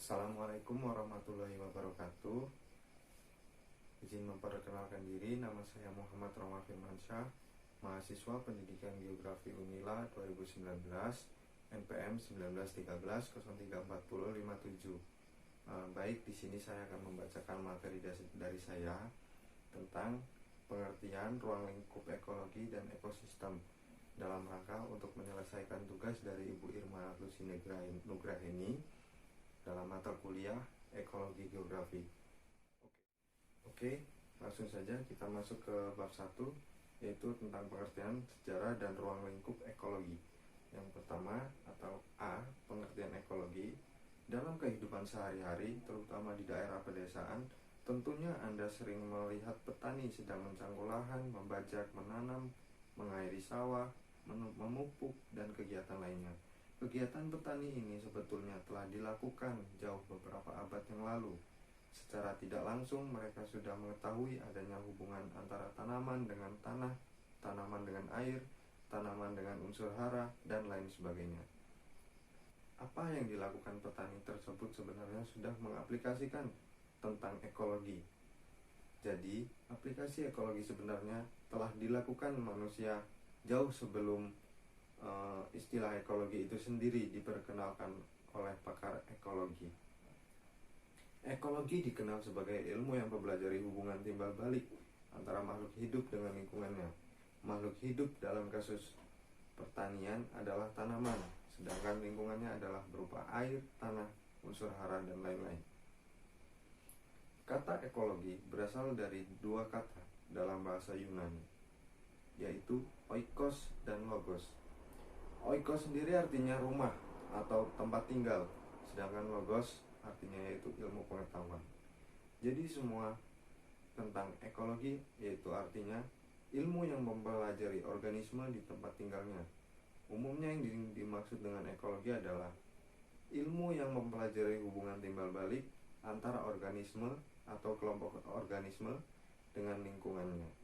Assalamualaikum warahmatullahi wabarakatuh. Izin memperkenalkan diri, nama saya Muhammad Roma Firmansyah, mahasiswa Pendidikan Geografi Unila 2019, NPM 1913 034057. Baik, di sini saya akan membacakan materi dari saya tentang pengertian ruang lingkup ekologi dan ekosistem dalam rangka untuk menyelesaikan tugas dari Ibu Irma Lucy Nugraheni dalam mata kuliah Ekologi Geografi. Oke, langsung saja kita masuk ke bab 1, yaitu tentang pengertian sejarah dan ruang lingkup ekologi. Yang pertama atau A, pengertian ekologi. Dalam kehidupan sehari-hari, terutama di daerah pedesaan, tentunya Anda sering melihat petani sedang mencangkul lahan, membajak, menanam, mengairi sawah, memupuk, dan kegiatan lainnya. Kegiatan petani ini sebetulnya telah dilakukan jauh beberapa abad yang lalu. Secara tidak langsung mereka sudah mengetahui adanya hubungan antara tanaman dengan tanah, tanaman dengan air, tanaman dengan unsur hara, dan lain sebagainya. Apa yang dilakukan petani tersebut sebenarnya sudah mengaplikasikan tentang ekologi. Jadi, aplikasi ekologi sebenarnya telah dilakukan manusia jauh sebelum istilah ekologi itu sendiri diperkenalkan oleh pakar ekologi. Ekologi dikenal sebagai ilmu yang mempelajari hubungan timbal balik antara makhluk hidup dengan lingkungannya. Makhluk hidup dalam kasus pertanian adalah tanaman, sedangkan lingkungannya adalah berupa air, tanah, unsur hara, dan lain-lain. Kata ekologi berasal dari dua kata dalam bahasa Yunani, yaitu oikos dan logos. Oikos sendiri artinya rumah atau tempat tinggal, sedangkan logos artinya yaitu ilmu pengetahuan. Jadi semua tentang ekologi yaitu artinya ilmu yang mempelajari organisme di tempat tinggalnya. Umumnya yang dimaksud dengan ekologi adalah ilmu yang mempelajari hubungan timbal balik antara organisme atau kelompok organisme dengan lingkungannya.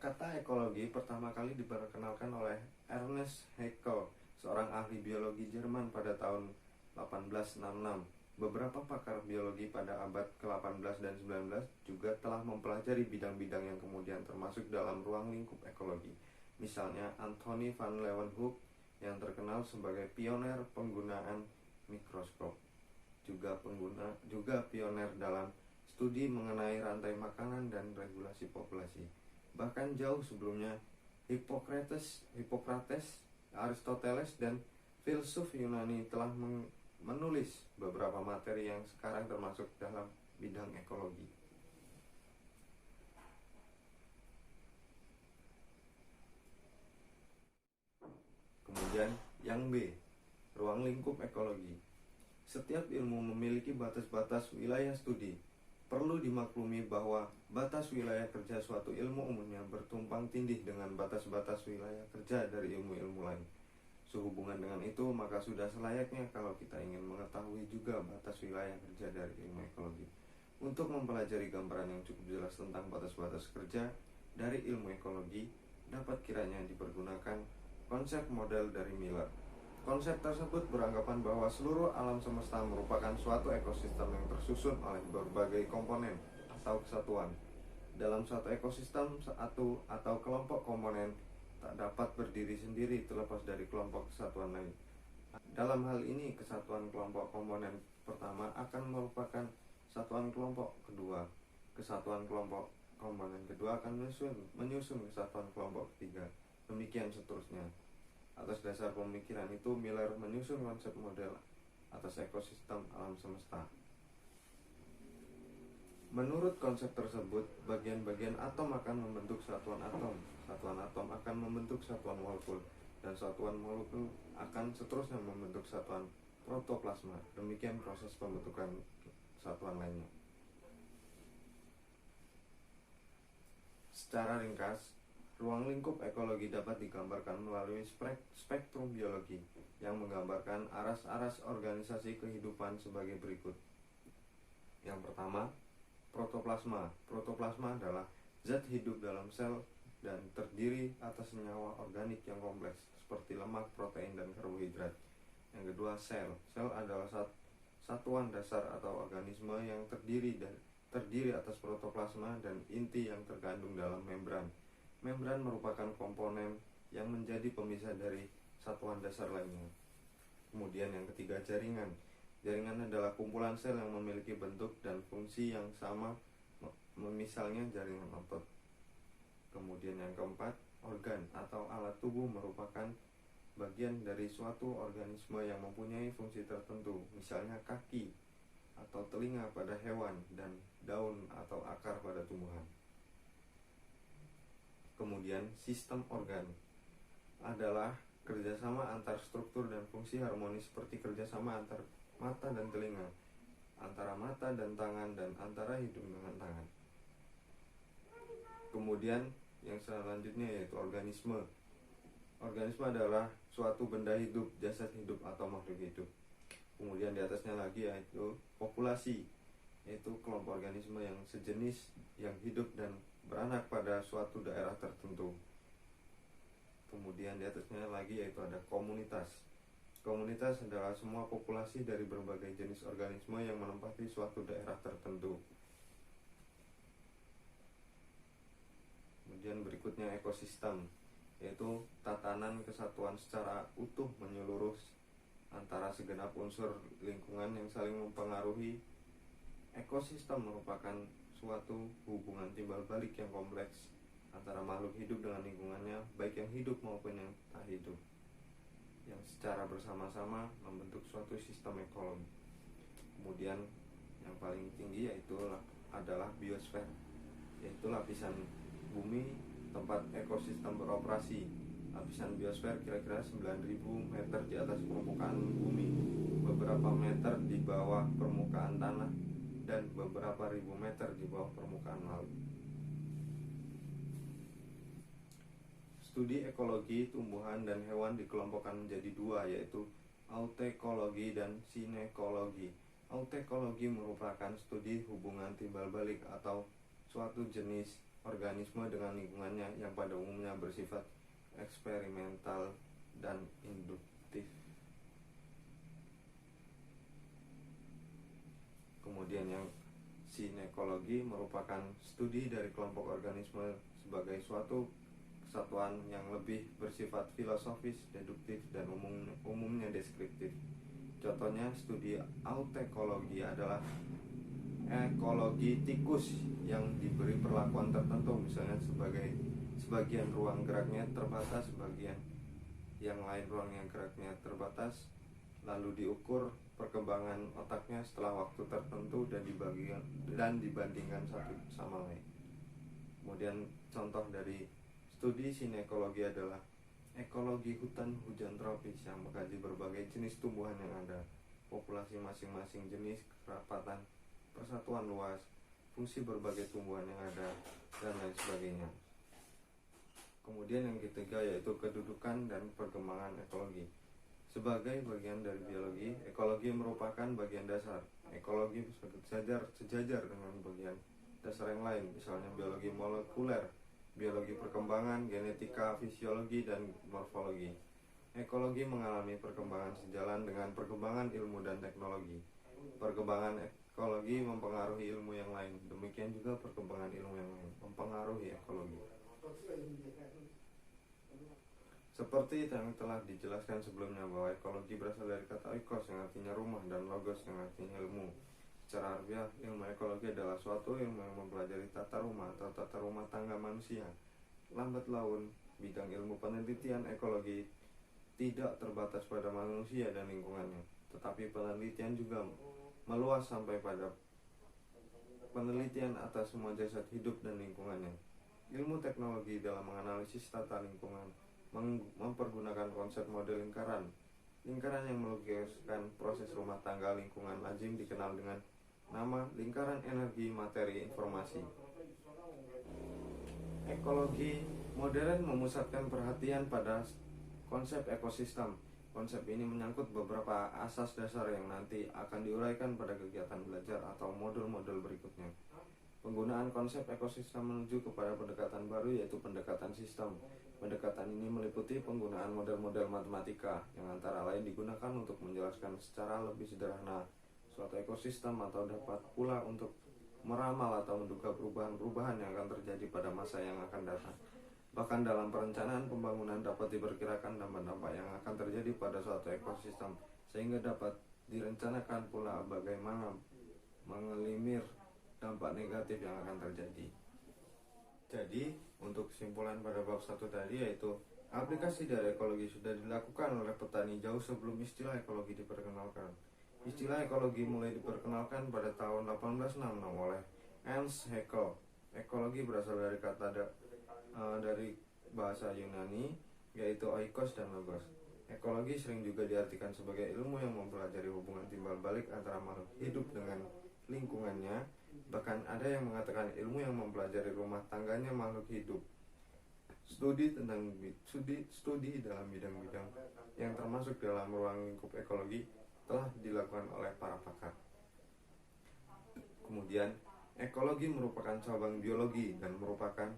Kata ekologi pertama kali diperkenalkan oleh Ernest Haeckel, seorang ahli biologi Jerman pada tahun 1866. Beberapa pakar biologi pada abad ke-18 dan 19 juga telah mempelajari bidang-bidang yang kemudian termasuk dalam ruang lingkup ekologi. Misalnya Anthony van Leeuwenhoek yang terkenal sebagai pioner penggunaan mikroskop, juga pioner dalam studi mengenai rantai makanan dan regulasi populasi. Bahkan jauh sebelumnya Hippocrates, Aristoteles, dan filsuf Yunani telah menulis beberapa materi yang sekarang termasuk dalam bidang ekologi. Kemudian yang B, ruang lingkup ekologi. Setiap ilmu memiliki batas-batas wilayah studi. Perlu dimaklumi bahwa batas wilayah kerja suatu ilmu umumnya bertumpang tindih dengan batas-batas wilayah kerja dari ilmu-ilmu lain. Sehubungan dengan itu, maka sudah selayaknya kalau kita ingin mengetahui juga batas wilayah kerja dari ilmu ekologi. Untuk mempelajari gambaran yang cukup jelas tentang batas-batas kerja dari ilmu ekologi, dapat kiranya dipergunakan konsep model dari Miller. Konsep tersebut beranggapan bahwa seluruh alam semesta merupakan suatu ekosistem yang tersusun oleh berbagai komponen atau kesatuan. Dalam suatu ekosistem, satu atau kelompok komponen tak dapat berdiri sendiri terlepas dari kelompok kesatuan lain. Dalam hal ini, kesatuan kelompok komponen pertama akan merupakan satuan kelompok kedua. Kesatuan kelompok komponen kedua akan menyusun kesatuan kelompok ketiga. Demikian seterusnya. Atas dasar pemikiran itu, Miller menyusun konsep model atas ekosistem alam semesta. Menurut konsep tersebut, bagian-bagian atom akan membentuk satuan atom akan membentuk satuan molekul, dan satuan molekul akan seterusnya membentuk satuan protoplasma. Demikian proses pembentukan satuan lainnya. Secara ringkas, ruang lingkup ekologi dapat digambarkan melalui spektrum biologi yang menggambarkan aras-aras organisasi kehidupan sebagai berikut. Yang pertama, protoplasma. Protoplasma adalah zat hidup dalam sel dan terdiri atas senyawa organik yang kompleks seperti lemak, protein, dan karbohidrat. Yang kedua, sel. Sel adalah satuan dasar atau organisme yang terdiri atas protoplasma dan inti yang terkandung dalam membran. Membran merupakan komponen yang menjadi pemisah dari satuan dasar lainnya. Kemudian yang ketiga, jaringan. Jaringan adalah kumpulan sel yang memiliki bentuk dan fungsi yang sama, misalnya jaringan otot. Kemudian yang keempat, organ atau alat tubuh merupakan bagian dari suatu organisme yang mempunyai fungsi tertentu, misalnya kaki atau telinga pada hewan dan daun atau akar pada tumbuhan. Kemudian sistem organ adalah kerjasama antar struktur dan fungsi harmonis seperti kerjasama antar mata dan telinga, antara mata dan tangan, dan antara hidung dengan tangan. Kemudian yang selanjutnya yaitu organisme. Organisme adalah suatu benda hidup, jasad hidup atau makhluk hidup. Kemudian di atasnya lagi yaitu populasi, yaitu kelompok organisme yang sejenis yang hidup dan beranak pada suatu daerah tertentu. Kemudian di atasnya lagi yaitu ada komunitas. Komunitas adalah semua populasi dari berbagai jenis organisme yang menempati suatu daerah tertentu. Kemudian berikutnya ekosistem, yaitu tatanan kesatuan secara utuh menyeluruh antara segenap unsur lingkungan yang saling mempengaruhi. Ekosistem merupakan suatu hubungan timbal balik yang kompleks antara makhluk hidup dengan lingkungannya, baik yang hidup maupun yang tak hidup, yang secara bersama-sama membentuk suatu sistem ekologi. Kemudian yang paling tinggi yaitu adalah biosfer, yaitu lapisan bumi tempat ekosistem beroperasi. Lapisan biosfer kira-kira 9.000 meter di atas permukaan bumi, beberapa meter di bawah permukaan tanah, dan beberapa ribu meter di bawah permukaan laut. Studi ekologi tumbuhan dan hewan dikelompokkan menjadi dua, yaitu autekologi dan sinekologi. Autekologi merupakan studi hubungan timbal balik atau suatu jenis organisme dengan lingkungannya yang pada umumnya bersifat eksperimental dan induktif. Kemudian yang sinekologi merupakan studi dari kelompok organisme sebagai suatu kesatuan yang lebih bersifat filosofis, deduktif, dan umumnya deskriptif. Contohnya studi autekologi adalah ekologi tikus yang diberi perlakuan tertentu, misalnya sebagian ruang geraknya terbatas, sebagian yang lain ruang yang geraknya terbatas, lalu diukur perkembangan otaknya setelah waktu tertentu dan dibandingkan satu sama lain. Kemudian contoh dari studi sinekologi adalah ekologi hutan hujan tropis yang mengkaji berbagai jenis tumbuhan yang ada, populasi masing-masing jenis, kerapatan, persatuan luas, fungsi berbagai tumbuhan yang ada, dan lain sebagainya. Kemudian yang ketiga yaitu kedudukan dan perkembangan ekologi. Sebagai bagian dari biologi, ekologi merupakan bagian dasar. Ekologi sejajar dengan bagian dasar yang lain, misalnya biologi molekuler, biologi perkembangan, genetika, fisiologi, dan morfologi. Ekologi mengalami perkembangan sejalan dengan perkembangan ilmu dan teknologi. Perkembangan ekologi mempengaruhi ilmu yang lain, demikian juga perkembangan ilmu yang lain mempengaruhi ekologi. Seperti yang telah dijelaskan sebelumnya bahwa ekologi berasal dari kata oikos yang artinya rumah dan logos yang artinya ilmu. Secara harfiah, ilmu ekologi adalah suatu ilmu yang mempelajari tata rumah atau tata rumah tangga manusia. Lambat laun, bidang ilmu penelitian ekologi tidak terbatas pada manusia dan lingkungannya, tetapi penelitian juga meluas sampai pada penelitian atas semua jasad hidup dan lingkungannya. Ilmu teknologi dalam menganalisis tata lingkungan mempergunakan konsep model lingkaran. Lingkaran yang melukiskan proses rumah tangga lingkungan lazim dikenal dengan nama lingkaran energi, materi, informasi. Ekologi modern memusatkan perhatian pada konsep ekosistem. Konsep ini menyangkut beberapa asas dasar yang nanti akan diuraikan pada kegiatan belajar atau modul-modul berikutnya. Penggunaan konsep ekosistem menuju kepada pendekatan baru, yaitu pendekatan sistem. Pendekatan ini meliputi penggunaan model-model matematika yang antara lain digunakan untuk menjelaskan secara lebih sederhana suatu ekosistem, atau dapat pula untuk meramal atau menduga perubahan-perubahan yang akan terjadi pada masa yang akan datang. Bahkan dalam perencanaan pembangunan dapat diperkirakan dampak-dampak yang akan terjadi pada suatu ekosistem, sehingga dapat direncanakan pula bagaimana mengelimir dampak negatif yang akan terjadi. Jadi, untuk kesimpulan pada bab 1 tadi, yaitu aplikasi dari ekologi sudah dilakukan oleh petani jauh sebelum istilah ekologi diperkenalkan. Istilah ekologi mulai diperkenalkan pada tahun 1866 oleh Ernst Haeckel. Ekologi berasal dari kata dari bahasa Yunani, yaitu oikos dan logos. Ekologi sering juga diartikan sebagai ilmu yang mempelajari hubungan timbal balik antara makhluk hidup dengan lingkungannya. Bahkan ada yang mengatakan ilmu yang mempelajari rumah tangganya makhluk hidup. Studi dalam bidang-bidang yang termasuk dalam ruang lingkup ekologi telah dilakukan oleh para pakar. Kemudian, ekologi merupakan cabang biologi dan merupakan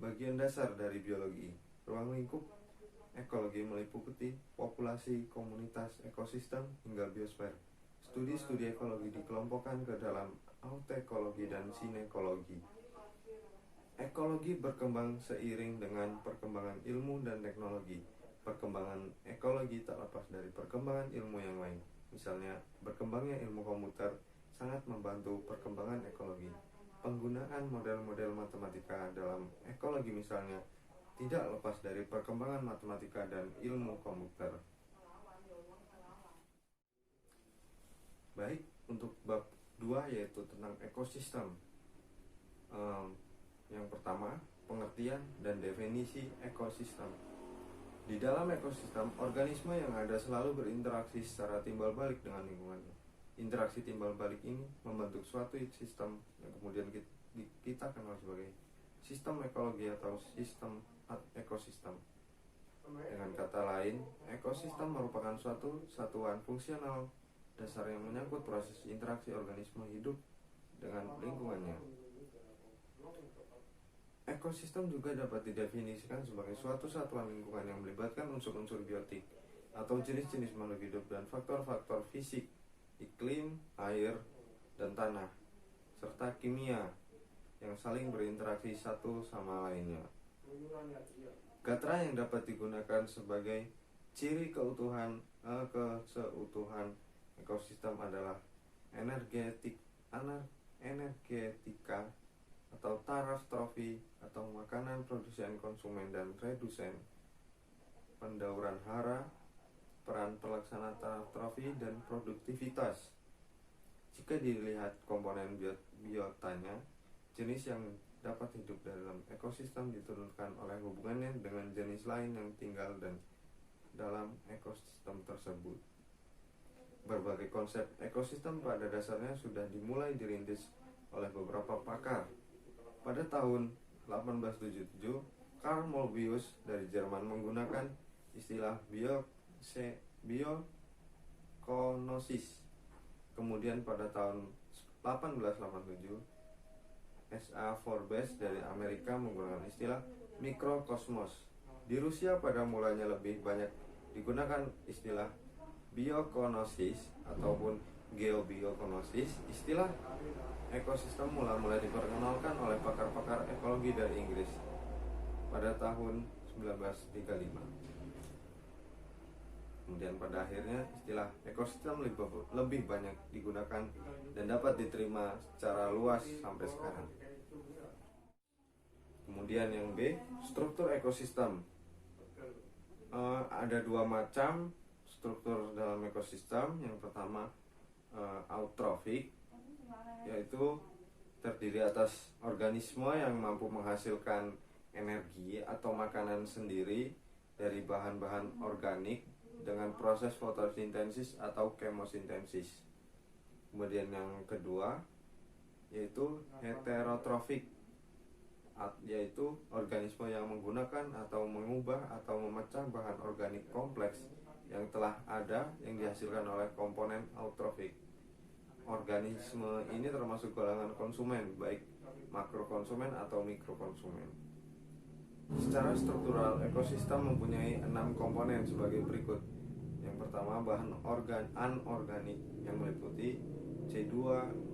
bagian dasar dari biologi. Ruang lingkup ekologi meliputi populasi, komunitas, ekosistem, hingga biosfer. Studi-studi ekologi dikelompokkan ke dalam autekologi dan sinekologi. Ekologi berkembang seiring dengan perkembangan ilmu dan teknologi. Perkembangan ekologi tak lepas dari perkembangan ilmu yang lain. Misalnya, berkembangnya ilmu komputer sangat membantu perkembangan ekologi. Penggunaan model-model matematika dalam ekologi misalnya tidak lepas dari perkembangan matematika dan ilmu komputer. Baik, untuk bab 2 yaitu tentang ekosistem. Yang pertama, pengertian dan definisi ekosistem. Di dalam ekosistem, organisme yang ada selalu berinteraksi secara timbal balik dengan lingkungannya. Interaksi timbal balik ini membentuk suatu sistem yang kemudian kita kenal sebagai sistem ekologi atau sistem ekosistem. Dengan kata lain, ekosistem merupakan suatu satuan fungsional dasar yang menyangkut proses interaksi organisme hidup dengan lingkungannya. Ekosistem juga dapat didefinisikan sebagai suatu satuan lingkungan yang melibatkan unsur-unsur biotik atau jenis-jenis makhluk hidup dan faktor-faktor fisik, iklim, air, dan tanah, serta kimia yang saling berinteraksi satu sama lainnya. Gatra yang dapat digunakan sebagai ciri keutuhan ekosistem adalah energetika atau taraf trofi atau makanan, produsen, konsumen, dan redusen, pendauran hara, peran pelaksana taraf trofi, dan produktivitas. Jika dilihat komponen biotanya, jenis yang dapat hidup dalam ekosistem diturunkan oleh hubungannya dengan jenis lain yang tinggal dan dalam ekosistem tersebut. Berbagai konsep ekosistem pada dasarnya sudah dimulai dirintis oleh beberapa pakar. Pada tahun 1877, Carl Moebius dari Jerman menggunakan istilah biokonosis. Kemudian pada tahun 1887, S.A. Forbes dari Amerika menggunakan istilah mikrokosmos. Di Rusia pada mulanya lebih banyak digunakan istilah biokonosis ataupun geobiokonosis. Istilah ekosistem mulai diperkenalkan oleh pakar-pakar ekologi dari Inggris pada tahun 1935. Kemudian pada akhirnya istilah ekosistem lebih banyak digunakan dan dapat diterima secara luas sampai sekarang. Kemudian yang B, struktur ekosistem. Ada dua macam struktur dalam ekosistem. Yang pertama eutrofik, yaitu terdiri atas organisme yang mampu menghasilkan energi atau makanan sendiri dari bahan-bahan organik dengan proses fotosintesis atau kemosintesis. Kemudian yang kedua yaitu heterotrofik, yaitu organisme yang menggunakan atau mengubah atau memecah bahan organik kompleks yang telah ada yang dihasilkan oleh komponen eutrofik. Organisme ini termasuk golongan konsumen, baik makrokonsumen atau mikrokonsumen. Secara struktural, ekosistem mempunyai 6 komponen sebagai berikut. Yang pertama, bahan anorganik yang meliputi C2,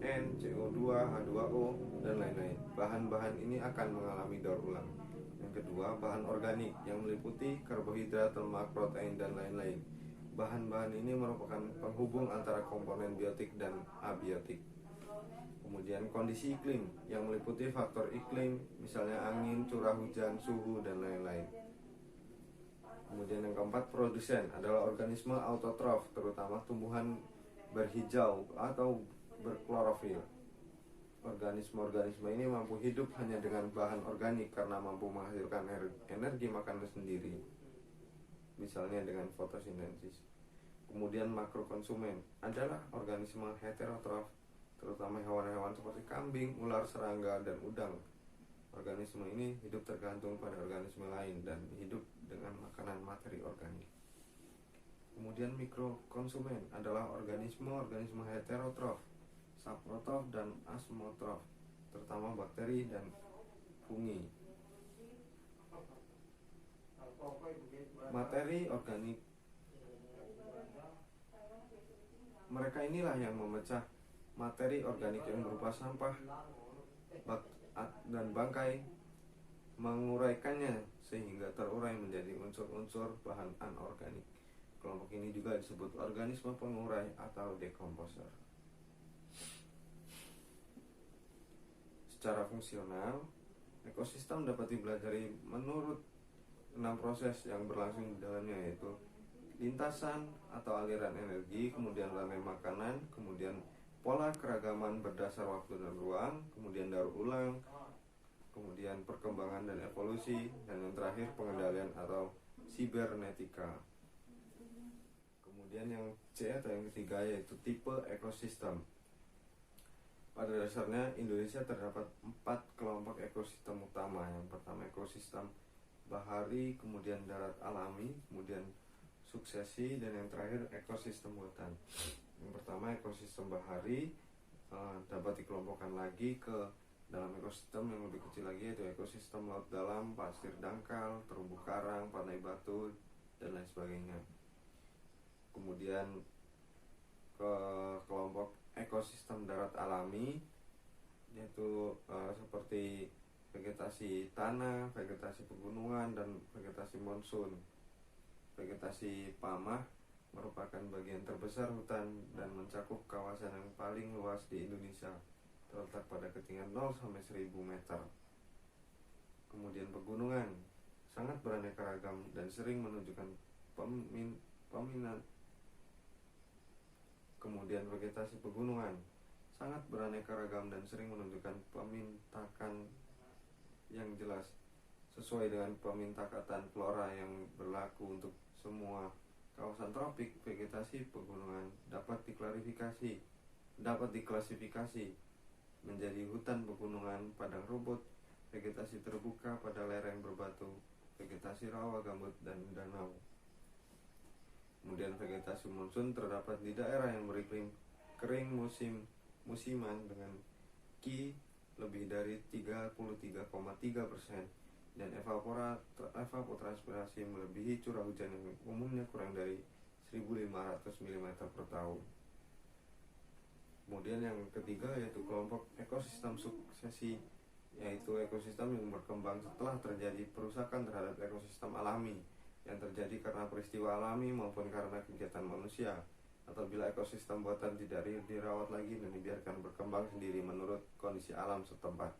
N, CO2, H2O, dan lain-lain. Bahan-bahan ini akan mengalami daur ulang. Yang kedua, bahan organik yang meliputi karbohidrat, lemak, protein, dan lain-lain. Bahan-bahan ini merupakan penghubung antara komponen biotik dan abiotik. Kemudian kondisi iklim yang meliputi faktor iklim, misalnya angin, curah hujan, suhu, dan lain-lain. Kemudian yang keempat, produsen adalah organisme autotrof, terutama tumbuhan berhijau atau berklorofil. Organisme-organisme ini mampu hidup hanya dengan bahan organik karena mampu menghasilkan energi makanan sendiri, misalnya dengan fotosintesis. Kemudian makrokonsumen adalah organisme heterotrof, terutama hewan-hewan seperti kambing, ular, serangga, dan udang. Organisme ini hidup tergantung pada organisme lain dan hidup dengan makanan materi organik. Kemudian mikrokonsumen adalah organisme heterotrof, saprotrof, dan asmotrof, terutama bakteri dan fungi. Materi organik, mereka inilah yang memecah materi organik yang berupa sampah dan bangkai, menguraikannya sehingga terurai menjadi unsur-unsur bahan anorganik. Kelompok ini juga disebut organisme pengurai atau dekomposer. Secara fungsional, ekosistem dapat dipelajari menurut 6 proses yang berlangsung di dalamnya, yaitu lintasan atau aliran energi, kemudian rantai makanan, kemudian pola keragaman berdasar waktu dan ruang, kemudian daur ulang, kemudian perkembangan dan evolusi, dan yang terakhir pengendalian atau sibernetika. Kemudian yang C atau yang ketiga yaitu tipe ekosistem. Pada dasarnya Indonesia terdapat 4 kelompok ekosistem utama. Yang pertama ekosistem bahari, kemudian darat alami, kemudian suksesi, dan yang terakhir ekosistem hutan. Yang pertama ekosistem bahari dapat dikelompokkan lagi ke dalam ekosistem yang lebih kecil lagi, yaitu ekosistem laut dalam, pasir dangkal, terumbu karang, pantai batu, dan lain sebagainya. Kemudian ke kelompok ekosistem darat alami, yaitu seperti vegetasi tanah, vegetasi pegunungan, dan vegetasi monsun. Vegetasi pamah merupakan bagian terbesar hutan dan mencakup kawasan yang paling luas di Indonesia, terletak pada ketinggian 0 sampai 1000 meter. Kemudian pegunungan sangat beraneka ragam dan sering menunjukkan peminat. Kemudian vegetasi pegunungan sangat beraneka ragam dan sering menunjukkan pemintakan yang jelas sesuai dengan pemintakatan flora yang berlaku untuk semua kawasan tropik. Vegetasi pegunungan dapat diklasifikasi menjadi hutan pegunungan, padang rumput, vegetasi terbuka pada lereng berbatu, vegetasi rawa, gambut, dan danau. Kemudian vegetasi monsun terdapat di daerah yang beriklim kering musiman dengan Ki lebih dari 33,3% dan evapotranspirasi melebihi curah hujan yang umumnya kurang dari 1.500 mm per tahun. Kemudian yang ketiga yaitu kelompok ekosistem suksesi, yaitu ekosistem yang berkembang setelah terjadi perusakan terhadap ekosistem alami yang terjadi karena peristiwa alami maupun karena kegiatan manusia, atau bila ekosistem buatan tidak dirawat lagi dan dibiarkan berkembang sendiri menurut kondisi alam setempat.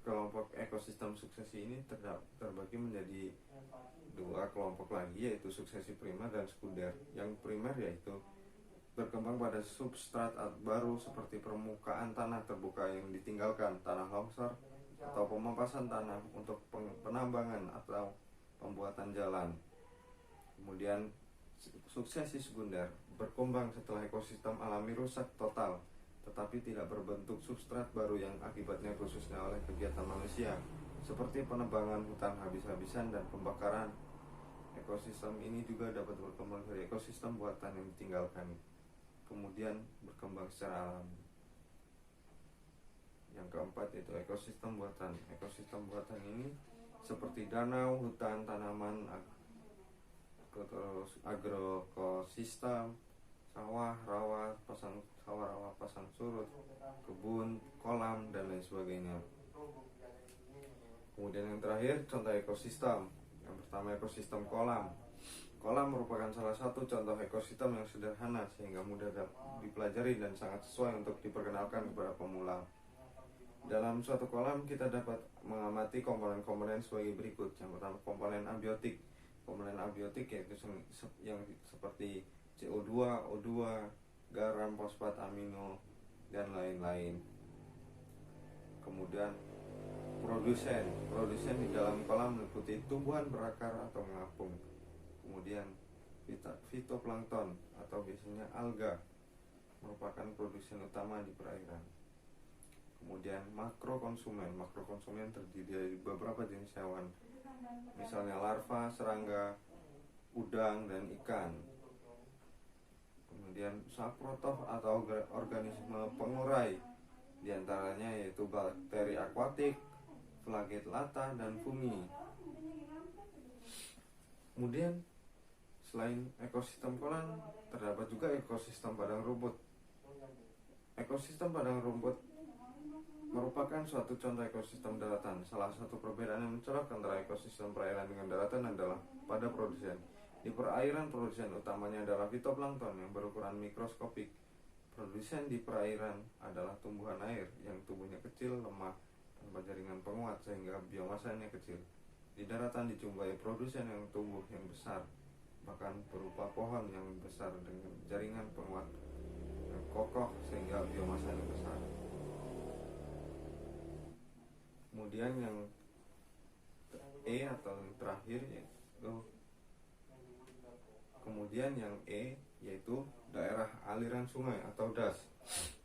Kelompok ekosistem suksesi ini terbagi menjadi 2 kelompok lagi, yaitu suksesi primer dan sekunder. Yang primer yaitu berkembang pada substrat baru seperti permukaan tanah terbuka yang ditinggalkan, tanah longsor, atau pemampasan tanah untuk penambangan atau pembuatan jalan. Kemudian suksesi sekunder berkembang setelah ekosistem alami rusak total, tetapi tidak berbentuk substrat baru yang akibatnya khususnya oleh kegiatan manusia, seperti penebangan hutan habis-habisan dan pembakaran. ekosistem ini juga dapat berkembang dari ekosistem buatan yang ditinggalkan, kemudian berkembang secara alami. Yang keempat yaitu ekosistem buatan. Ekosistem buatan ini seperti danau, hutan, tanaman, terus agrokosistem, sawah, rawa, pasang surut, kebun, kolam, dan lain sebagainya. Kemudian yang terakhir, contoh ekosistem. Yang pertama, ekosistem kolam. Kolam merupakan salah satu contoh ekosistem yang sederhana sehingga mudah dipelajari dan sangat sesuai untuk diperkenalkan kepada pemula. Dalam suatu kolam kita dapat mengamati komponen-komponen sebagai berikut. Yang pertama, komponen abiotik. Komponen abiotik yaitu yang seperti CO2, O2, garam, fosfat, amino, dan lain-lain. Kemudian produsen di dalam kolam meliputi tumbuhan berakar atau mengapung. Kemudian fitoplankton atau biasanya alga merupakan produsen utama di perairan. Kemudian makrokonsumen terdiri dari beberapa jenis hewan, misalnya larva, serangga, udang, dan ikan. Kemudian saprotof atau organisme pengurai, diantaranya yaitu bakteri akuatik, flagellata, dan fungi. Kemudian selain ekosistem kolam, terdapat juga ekosistem padang rumput. Ekosistem padang rumput merupakan suatu contoh ekosistem daratan. Salah satu perbedaan yang mencolok antara ekosistem perairan dengan daratan adalah pada produsen. Di perairan, produsen utamanya adalah fitoplankton yang berukuran mikroskopik. Produsen di perairan adalah tumbuhan air yang tubuhnya kecil, lemah, tanpa jaringan penguat sehingga biomasanya kecil. Di daratan dijumpai produsen yang tumbuh yang besar, bahkan berupa pohon yang besar dengan jaringan penguat yang kokoh sehingga biomasanya besar. Kemudian yang E atau yang terakhir yaitu daerah aliran sungai atau das.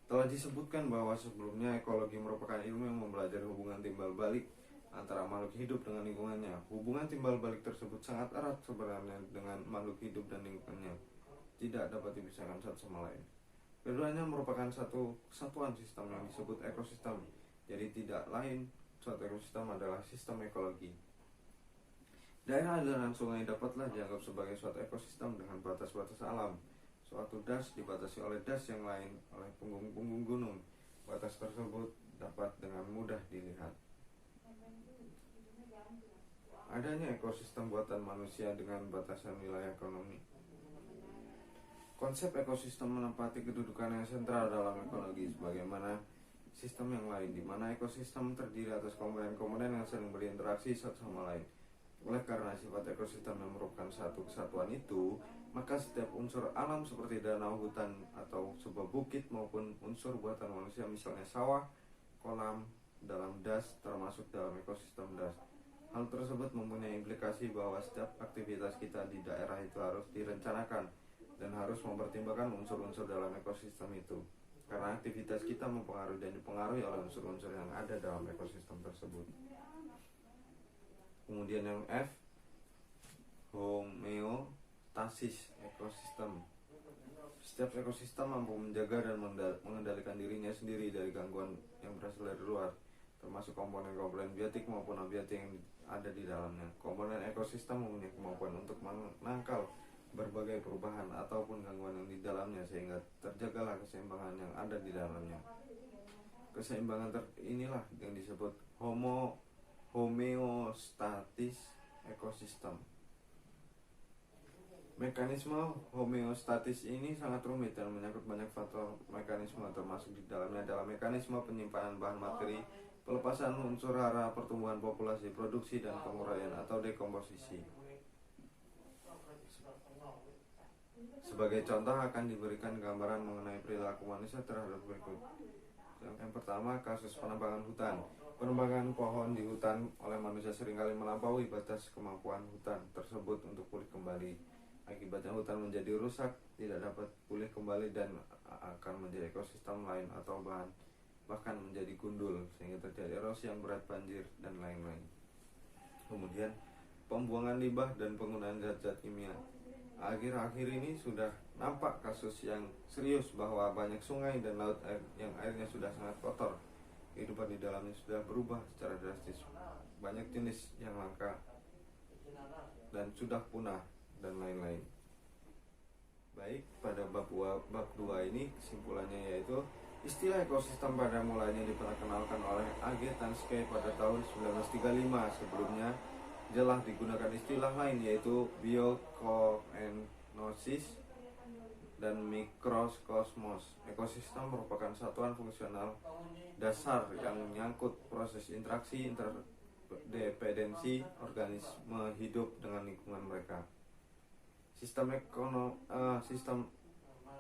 Telah disebutkan bahwa sebelumnya ekologi merupakan ilmu yang mempelajari hubungan timbal balik antara makhluk hidup dengan lingkungannya. Hubungan timbal balik tersebut sangat erat sebenarnya dengan makhluk hidup dan lingkungannya, tidak dapat dipisahkan satu sama lain. Keduanya merupakan satu kesatuan sistem yang disebut ekosistem. Jadi tidak lain, suatu ekosistem adalah sistem ekologi. Daerah aliran sungai dapatlah dianggap sebagai suatu ekosistem dengan batas-batas alam. Suatu das dibatasi oleh das yang lain oleh punggung-punggung gunung. Batas tersebut dapat dengan mudah dilihat. Adanya ekosistem buatan manusia dengan batasan wilayah ekonomi. Konsep ekosistem menempati kedudukan yang sentral dalam ekologi sebagaimana sistem yang lain, di mana ekosistem terdiri atas komponen-komponen yang saling berinteraksi satu sama lain. Oleh karena sifat ekosistem yang merupakan satu kesatuan itu, maka setiap unsur alam seperti danau, hutan, atau sebuah bukit maupun unsur buatan manusia misalnya sawah, kolam, dalam das termasuk dalam ekosistem das. Hal tersebut mempunyai implikasi bahwa setiap aktivitas kita di daerah itu harus direncanakan dan harus mempertimbangkan unsur-unsur dalam ekosistem itu. Karena aktivitas kita mempengaruhi dan dipengaruhi oleh unsur-unsur yang ada dalam ekosistem tersebut. Kemudian yang F, homeostasis ekosistem. Setiap ekosistem mampu menjaga dan mengendalikan dirinya sendiri dari gangguan yang berasal dari luar, termasuk komponen-komponen biotik maupun abiotik yang ada di dalamnya. Komponen ekosistem mempunyai kemampuan untuk menangkal berbagai perubahan ataupun gangguan yang di dalamnya sehingga terjagalah keseimbangan yang ada di dalamnya. Keseimbangan inilah yang disebut homeostatis ekosistem. Mekanisme homeostatis ini sangat rumit dan menyangkut banyak faktor mekanisme, termasuk di dalamnya adalah mekanisme penyimpanan bahan materi, pelepasan unsur hara, pertumbuhan populasi, produksi, dan penguraian atau dekomposisi. Sebagai contoh akan diberikan gambaran mengenai perilaku manusia terhadap berikut. Yang pertama, kasus penebangan hutan. Penebangan pohon di hutan oleh manusia seringkali melampaui batas kemampuan hutan tersebut untuk pulih kembali. Akibatnya hutan menjadi rusak, tidak dapat pulih kembali dan akan menjadi ekosistem lain atau bahkan menjadi gundul sehingga terjadi erosi yang berat, banjir, dan lain-lain. Kemudian pembuangan limbah dan penggunaan zat-zat kimia. Akhir-akhir ini sudah nampak kasus yang serius bahwa banyak sungai dan laut yang airnya sudah sangat kotor. Kehidupan di dalamnya sudah berubah secara drastis. Banyak jenis yang langka dan sudah punah dan lain-lain. Baik, pada bab 2 ini kesimpulannya yaitu istilah ekosistem pada mulanya diperkenalkan oleh A.G. Tanske pada tahun 1935. Sebelumnya jelas digunakan istilah lain yaitu biokoenosis dan mikrokosmos. Ekosistem merupakan satuan fungsional dasar yang menyangkut proses interaksi interdependensi organisme hidup dengan lingkungan mereka.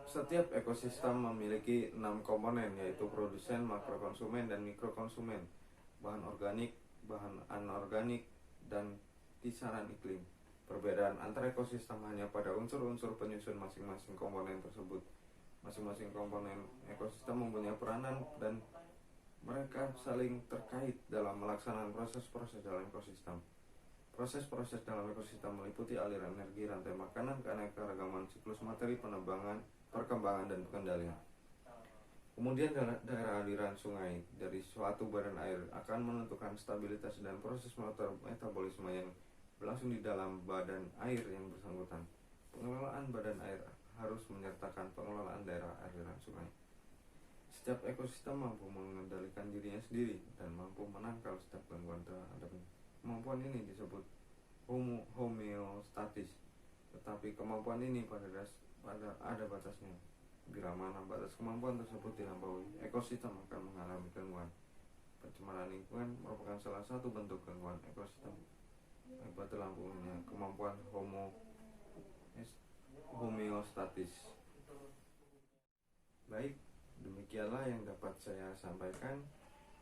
Setiap ekosistem memiliki 6 komponen yaitu produsen, makrokonsumen, dan mikrokonsumen, bahan organik, bahan anorganik, dan kisaran iklim. Perbedaan antar ekosistem hanya pada unsur-unsur penyusun masing-masing komponen tersebut. Masing-masing komponen ekosistem mempunyai peranan dan mereka saling terkait dalam melaksanakan proses-proses dalam ekosistem. Proses-proses dalam ekosistem meliputi aliran energi, rantai makanan, keanekaragaman siklus materi, perkembangan, dan pengendalian. Kemudian daerah aliran sungai dari suatu badan air akan menentukan stabilitas dan proses metabolisme yang berlangsung di dalam badan air yang bersangkutan. Pengelolaan badan air harus menyertakan pengelolaan daerah aliran sungai. Setiap ekosistem mampu mengendalikan dirinya sendiri dan mampu menangkal setiap gangguan terhadapnya. Kemampuan ini disebut homeostatis, tetapi kemampuan ini pada ada batasnya. Bila mana batas kemampuan tersebut dilampaui, ekosistem akan mengalami gangguan. Pencemaran lingkungan merupakan salah satu bentuk gangguan ekosistem. Akibat terlampunya kemampuan homeostatis. Baik, demikianlah yang dapat saya sampaikan.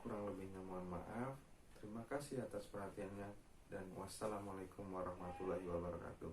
Kurang lebihnya mohon maaf. Terima kasih atas perhatiannya dan wassalamualaikum warahmatullahi wabarakatuh.